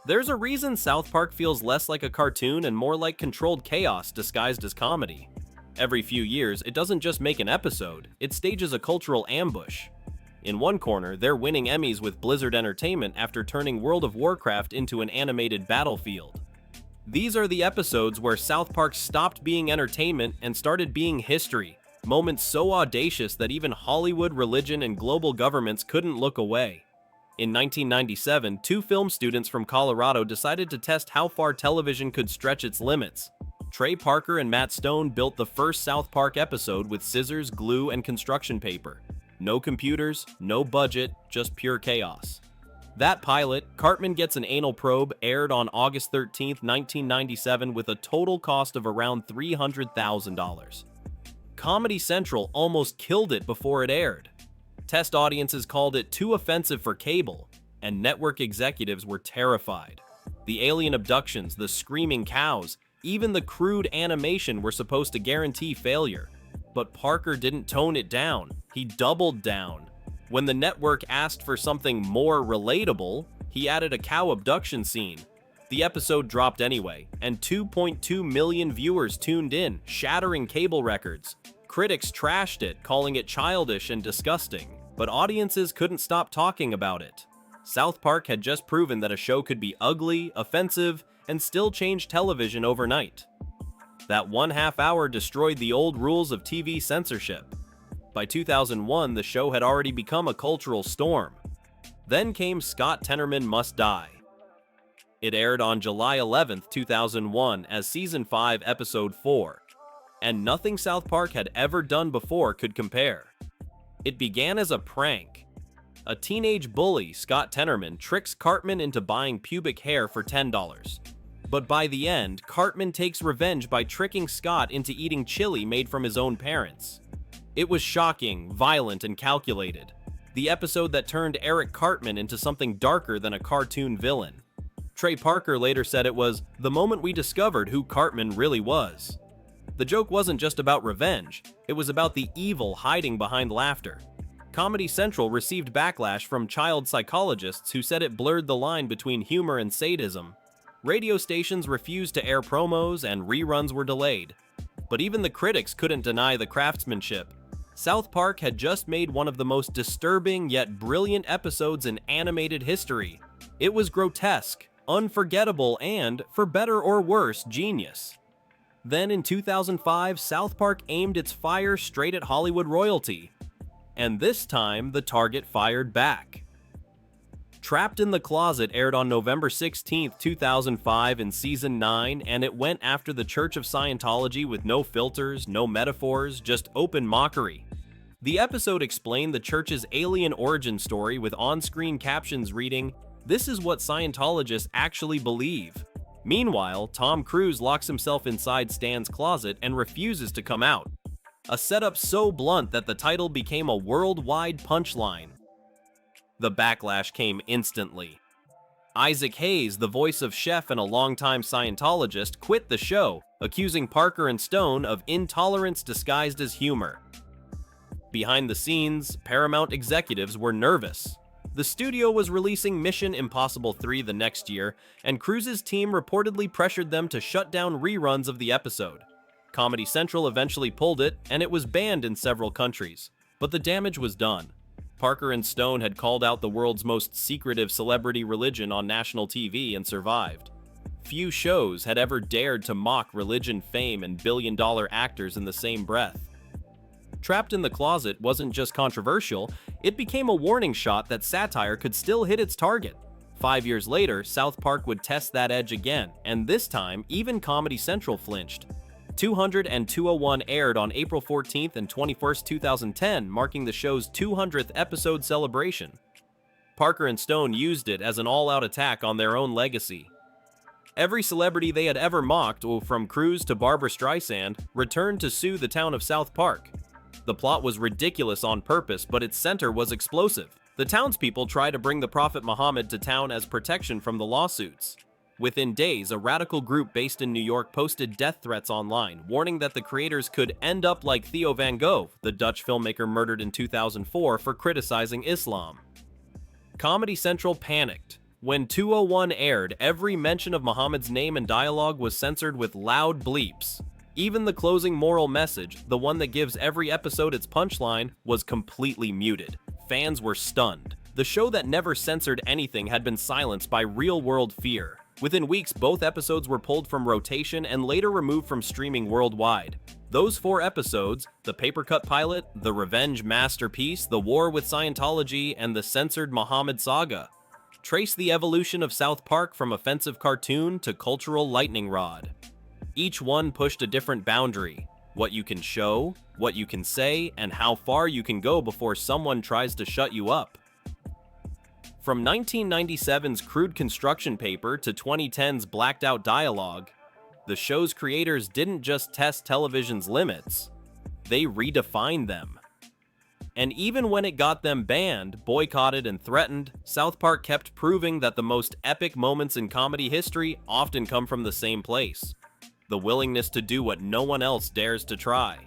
There's a reason South Park feels less like a cartoon and more like controlled chaos disguised as comedy. Every few years, it doesn't just make an episode, it stages a cultural ambush. In one corner, they're winning Emmys with Blizzard Entertainment after turning World of Warcraft into an animated battlefield. These are the episodes where South Park stopped being entertainment and started being history, moments so audacious that even Hollywood, religion, and global governments couldn't look away. In 1997, two film students from Colorado decided to test how far television could stretch its limits. Trey Parker and Matt Stone built the first South Park episode with scissors, glue, and construction paper. No computers, no budget, just pure chaos. That pilot, Cartman Gets an Anal Probe, aired on August 13, 1997 with a total cost of around $300,000. Comedy Central almost killed it before it aired. Test audiences called it too offensive for cable, and network executives were terrified. The alien abductions, the screaming cows, even the crude animation were supposed to guarantee failure. But Parker didn't tone it down, he doubled down. When the network asked for something more relatable, he added a cow abduction scene. The episode dropped anyway, and 2.2 million viewers tuned in, shattering cable records. Critics trashed it, calling it childish and disgusting, but audiences couldn't stop talking about it. South Park had just proven that a show could be ugly, offensive, and still change television overnight. That 1/2 hour destroyed the old rules of TV censorship. By 2001, the show had already become a cultural storm. Then came Scott Tenorman Must Die. It aired on July 11, 2001 as Season 5, Episode 4, and nothing South Park had ever done before could compare. It began as a prank. A teenage bully, Scott Tenorman, tricks Cartman into buying pubic hair for $10. But by the end, Cartman takes revenge by tricking Scott into eating chili made from his own parents. It was shocking, violent, and calculated. The episode that turned Eric Cartman into something darker than a cartoon villain. Trey Parker later said it was the moment we discovered who Cartman really was. The joke wasn't just about revenge, it was about the evil hiding behind laughter. Comedy Central received backlash from child psychologists who said it blurred the line between humor and sadism. Radio stations refused to air promos and reruns were delayed. But even the critics couldn't deny the craftsmanship. South Park had just made one of the most disturbing yet brilliant episodes in animated history. It was grotesque, unforgettable, and, for better or worse, genius. Then in 2005, South Park aimed its fire straight at Hollywood royalty. And this time, the target fired back. Trapped in the Closet aired on November 16, 2005 in Season 9, and it went after the Church of Scientology with no filters, no metaphors, just open mockery. The episode explained the church's alien origin story with on-screen captions reading, "This is what Scientologists actually believe." Meanwhile, Tom Cruise locks himself inside Stan's closet and refuses to come out. A setup so blunt that the title became a worldwide punchline. The backlash came instantly. Isaac Hayes, the voice of Chef and a longtime Scientologist, quit the show, accusing Parker and Stone of intolerance disguised as humor. Behind the scenes, Paramount executives were nervous. The studio was releasing Mission Impossible 3 the next year, and Cruise's team reportedly pressured them to shut down reruns of the episode. Comedy Central eventually pulled it, and it was banned in several countries. But the damage was done. Parker and Stone had called out the world's most secretive celebrity religion on national TV and survived. Few shows had ever dared to mock religion, fame, and billion-dollar actors in the same breath. Trapped in the Closet wasn't just controversial, it became a warning shot that satire could still hit its target. 5 years later, South Park would test that edge again, and this time, even Comedy Central flinched. 200 and 201 aired on April 14th and 21st, 2010, marking the show's 200th episode celebration. Parker and Stone used it as an all-out attack on their own legacy. Every celebrity they had ever mocked, from Cruise to Barbra Streisand, returned to sue the town of South Park. The plot was ridiculous on purpose, but its center was explosive. The townspeople tried to bring the Prophet Muhammad to town as protection from the lawsuits. Within days, a radical group based in New York posted death threats online, warning that the creators could end up like Theo van Gogh, the Dutch filmmaker murdered in 2004 for criticizing Islam. Comedy Central panicked. When 201 aired, every mention of Muhammad's name and dialogue was censored with loud bleeps. Even the closing moral message, the one that gives every episode its punchline, was completely muted. Fans were stunned. The show that never censored anything had been silenced by real-world fear. Within weeks, both episodes were pulled from rotation and later removed from streaming worldwide. Those 4 episodes, the paper-cut pilot, the revenge masterpiece, the war with Scientology, and the censored Muhammad saga, trace the evolution of South Park from offensive cartoon to cultural lightning rod. Each one pushed a different boundary: what you can show, what you can say, and how far you can go before someone tries to shut you up. From 1997's crude construction paper to 2010's blacked-out dialogue, the show's creators didn't just test television's limits, they redefined them. And even when it got them banned, boycotted, and threatened, South Park kept proving that the most epic moments in comedy history often come from the same place: the willingness to do what no one else dares to try.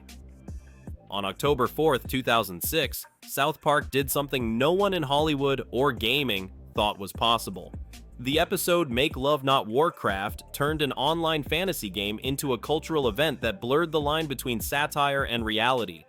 On October 4th, 2006, South Park did something no one in Hollywood or gaming thought was possible. The episode Make Love Not Warcraft turned an online fantasy game into a cultural event that blurred the line between satire and reality.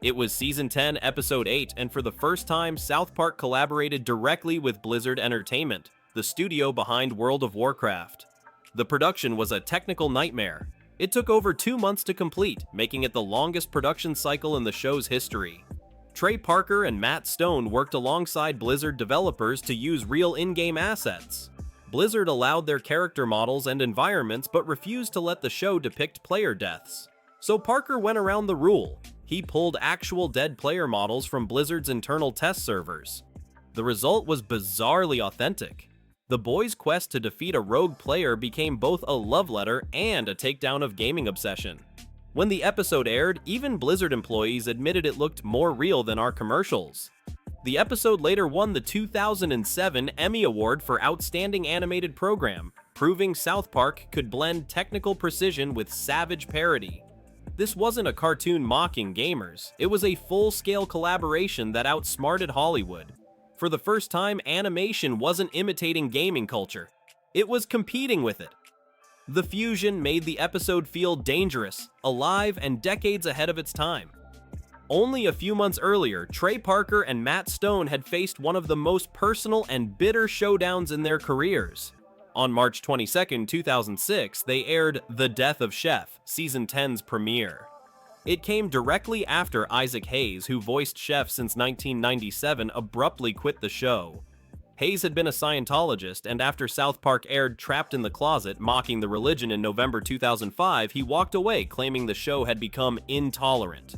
It was Season 10, Episode 8, and for the first time, South Park collaborated directly with Blizzard Entertainment, the studio behind World of Warcraft. The production was a technical nightmare. It took over 2 months to complete, making it the longest production cycle in the show's history. Trey Parker and Matt Stone worked alongside Blizzard developers to use real in-game assets. Blizzard allowed their character models and environments but refused to let the show depict player deaths. So Parker went around the rule. He pulled actual dead player models from Blizzard's internal test servers. The result was bizarrely authentic. The boys' quest to defeat a rogue player became both a love letter and a takedown of gaming obsession. When the episode aired, even Blizzard employees admitted it looked more real than our commercials. The episode later won the 2007 Emmy Award for Outstanding Animated Program, proving South Park could blend technical precision with savage parody. This wasn't a cartoon mocking gamers, it was a full-scale collaboration that outsmarted Hollywood. For the first time, animation wasn't imitating gaming culture. It was competing with it. The fusion made the episode feel dangerous, alive, and decades ahead of its time. Only a few months earlier, Trey Parker and Matt Stone had faced one of the most personal and bitter showdowns in their careers. On March 22, 2006, they aired The Death of Chef, Season 10's premiere. It came directly after Isaac Hayes, who voiced Chef since 1997, abruptly quit the show. Hayes had been a Scientologist, and after South Park aired Trapped in the Closet, mocking the religion in November 2005, he walked away, claiming the show had become intolerant.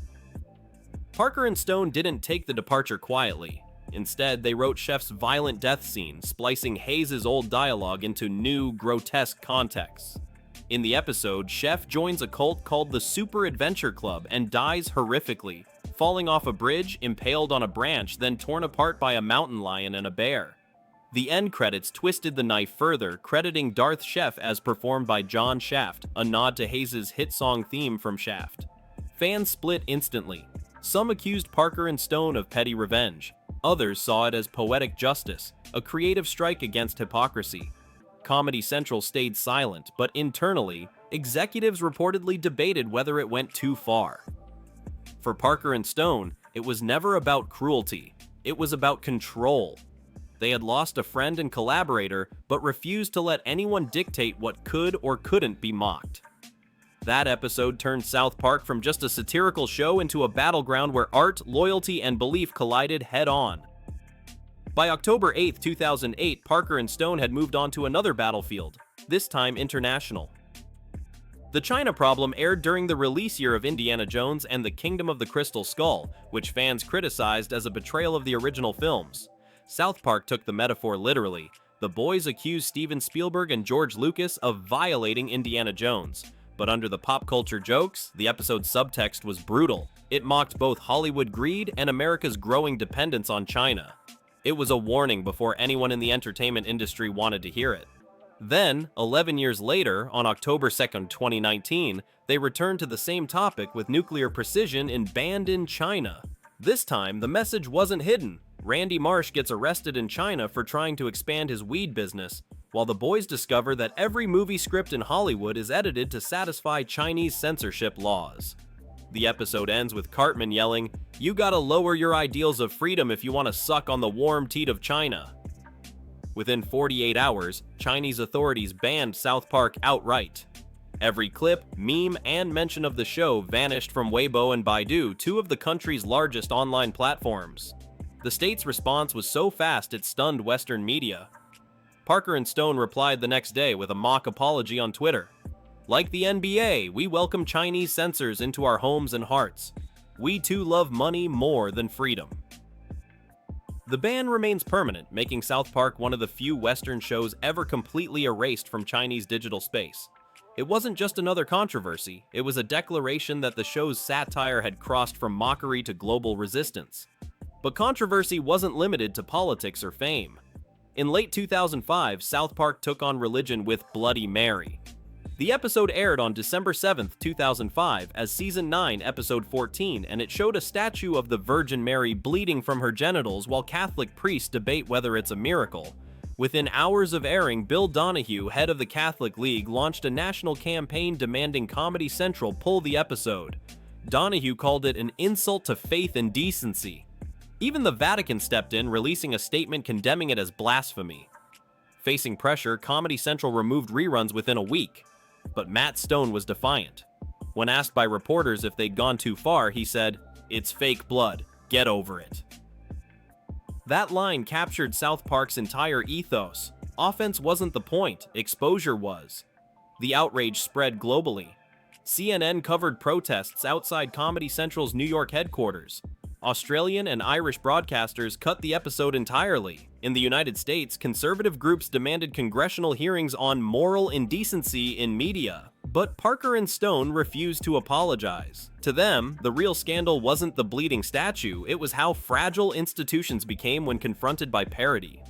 Parker and Stone didn't take the departure quietly. Instead, they wrote Chef's violent death scene, splicing Hayes' old dialogue into new, grotesque contexts. In the episode, Chef joins a cult called the Super Adventure Club and dies horrifically, falling off a bridge, impaled on a branch, then torn apart by a mountain lion and a bear. The end credits twisted the knife further, crediting Darth Chef as performed by John Shaft, a nod to Hayes' hit song theme from Shaft. Fans split instantly. Some accused Parker and Stone of petty revenge. Others saw it as poetic justice, a creative strike against hypocrisy. Comedy Central stayed silent, but internally, executives reportedly debated whether it went too far. For Parker and Stone, it was never about cruelty. It was about control. They had lost a friend and collaborator, but refused to let anyone dictate what could or couldn't be mocked. That episode turned South Park from just a satirical show into a battleground where art, loyalty, and belief collided head-on. By October 8, 2008, Parker and Stone had moved on to another battlefield, this time international. The China Problem aired during the release year of Indiana Jones and the Kingdom of the Crystal Skull, which fans criticized as a betrayal of the original films. South Park took the metaphor literally. The boys accused Steven Spielberg and George Lucas of violating Indiana Jones. But under the pop culture jokes, the episode's subtext was brutal. It mocked both Hollywood greed and America's growing dependence on China. It was a warning before anyone in the entertainment industry wanted to hear it. Then, 11 years later, on October 2, 2019, they returned to the same topic with nuclear precision in Banned in China. This time, the message wasn't hidden. Randy Marsh gets arrested in China for trying to expand his weed business, while the boys discover that every movie script in Hollywood is edited to satisfy Chinese censorship laws. The episode ends with Cartman yelling, "You gotta lower your ideals of freedom if you want to suck on the warm teat of China." Within 48 hours, Chinese authorities banned South Park outright. Every clip, meme, and mention of the show vanished from Weibo and Baidu, two of the country's largest online platforms. The state's response was so fast it stunned Western media. Parker and Stone replied the next day with a mock apology on Twitter. "Like the NBA, we welcome Chinese censors into our homes and hearts. We too love money more than freedom." The ban remains permanent, making South Park one of the few Western shows ever completely erased from Chinese digital space. It wasn't just another controversy, it was a declaration that the show's satire had crossed from mockery to global resistance. But controversy wasn't limited to politics or fame. In late 2005, South Park took on religion with Bloody Mary. The episode aired on December 7, 2005 as Season 9, Episode 14, and it showed a statue of the Virgin Mary bleeding from her genitals while Catholic priests debate whether it's a miracle. Within hours of airing, Bill Donahue, head of the Catholic League, launched a national campaign demanding Comedy Central pull the episode. Donahue called it an insult to faith and decency. Even the Vatican stepped in, releasing a statement condemning it as blasphemy. Facing pressure, Comedy Central removed reruns within a week. But Matt Stone was defiant. When asked by reporters if they'd gone too far, he said, "It's fake blood. Get over it." That line captured South Park's entire ethos. Offense wasn't the point, exposure was. The outrage spread globally. CNN covered protests outside Comedy Central's New York headquarters. Australian and Irish broadcasters cut the episode entirely. In the United States, conservative groups demanded congressional hearings on moral indecency in media. But Parker and Stone refused to apologize. To them, the real scandal wasn't the bleeding statue, it was how fragile institutions became when confronted by parody.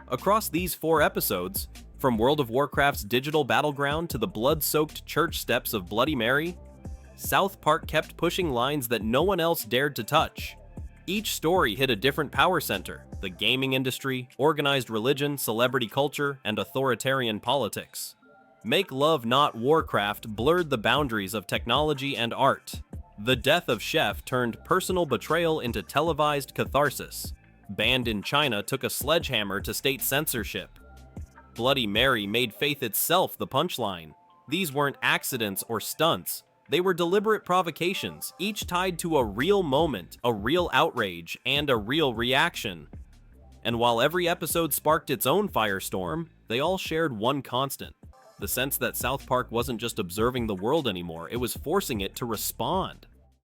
Across these 4 episodes, from World of Warcraft's digital battleground to the blood-soaked church steps of Bloody Mary, South Park kept pushing lines that no one else dared to touch. Each story hit a different power center: the gaming industry, organized religion, celebrity culture, and authoritarian politics. Make Love Not Warcraft blurred the boundaries of technology and art. The Death of Chef turned personal betrayal into televised catharsis. Banned in China took a sledgehammer to state censorship. Bloody Mary made faith itself the punchline. These weren't accidents or stunts. They were deliberate provocations, each tied to a real moment, a real outrage, and a real reaction. And while every episode sparked its own firestorm, they all shared one constant: the sense that South Park wasn't just observing the world anymore, it was forcing it to respond.